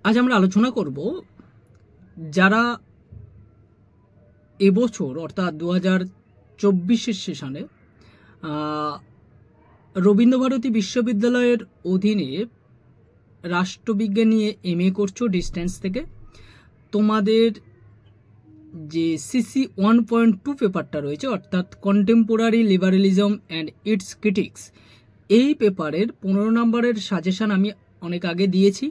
আজ আমরা আলোচনা করব যারা এবছর অর্থাৎ 2024 সেশনে রবীন্দ্রভারতী বিশ্ববিদ্যালয়ের অধীনে রাষ্ট্রবিজ্ঞান নিয়ে এমএ করছো ডিস্টেন্স থেকে। তোমাদের যে সিসি 1.2 পেপারটা রয়েছে অর্থাৎ contemporary liberalism and it's critics, এই পেপারের 15 নম্বরের সাজেশন আমি অনেক আগে দিয়েছি।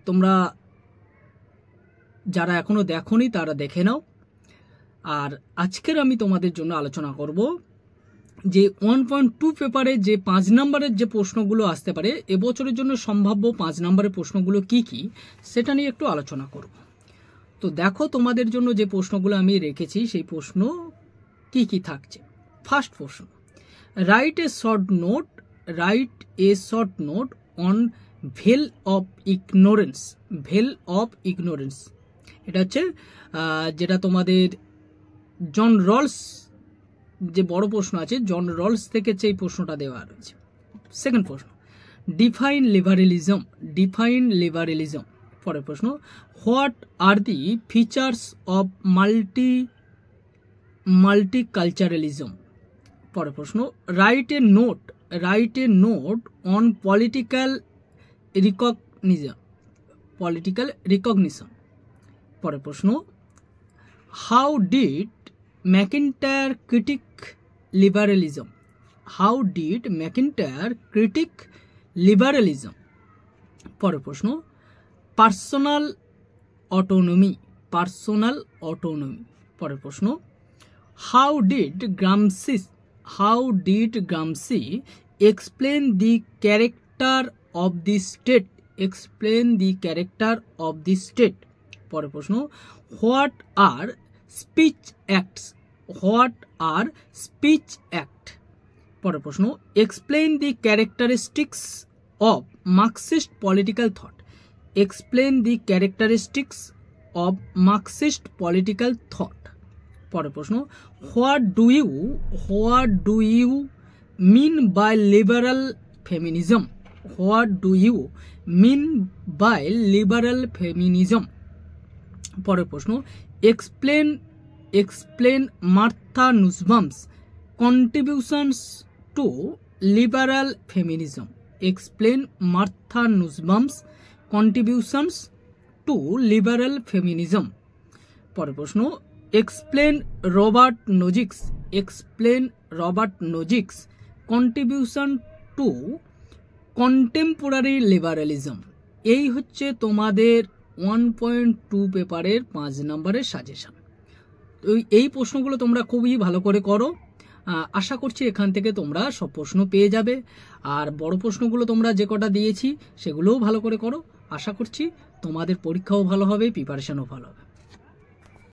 তোমরা যারা এখনো দেখোনি তারা দেখে নাও। আর আজকের আমি তোমাদের জন্য আলোচনা করব যে 1.2 পেপারে যে 5 নম্বরের যে প্রশ্নগুলো আসতে পারে এবছরের জন্য সম্ভাব্য 5 নম্বরের প্রশ্নগুলো কি কি সেটা নিয়ে একটু আলোচনা করব। তো দেখো তোমাদের জন্য যে প্রশ্নগুলো আমি রেখেছি সেই প্রশ্ন কি কি থাকছে। ফার্স্ট প্রশ্ন, write a short note on veil of ignorance. এটা হচ্ছে যেটা তোমাদের জন রলস, যে বড় প্রশ্ন আছে জন রলস থেকে এই প্রশ্নটা দেওয়া রয়েছে। সেকেন্ড প্রশ্ন, ডিফাইন লিবারেলিজম। পরের প্রশ্ন, what are the features of multiculturalism. পরের প্রশ্ন, write a note on political recognition. পরের প্রশ্ন, how did MacIntyre critic liberalism. পরের প্রশ্ন, পার্সোনাল অটোনমি। পরের প্রশ্ন, how did Gramsci explain the character of the state. পরের প্রশ্ন, হোয়াট আর স্পিচ অ্যাক্ট। পরের প্রশ্ন, explain the characteristics of Marxist political thought. পরের প্রশ্ন, what do you mean by liberal feminism. পরের প্রশ্ন, explain Martha Nussbaum's contributions to liberal feminism. পরের প্রশ্ন, explain Robert Nozick's contribution to contemporary liberalism. এই হচ্ছে তোমাদের 1.2 পেপারের 5 নম্বরের সাজেশন। তো এই প্রশ্নগুলো তোমরা খুবই ভালো করে করো। আশা করছি এখান থেকে তোমরা সব প্রশ্ন পেয়ে যাবে। আর বড় প্রশ্নগুলো তোমরা যে কটা দিয়েছি সেগুলোও ভালো করে করো। আশা করছি তোমাদের পরীক্ষাও ভালো হবে, প্রিপারেশনও ভালো হবে।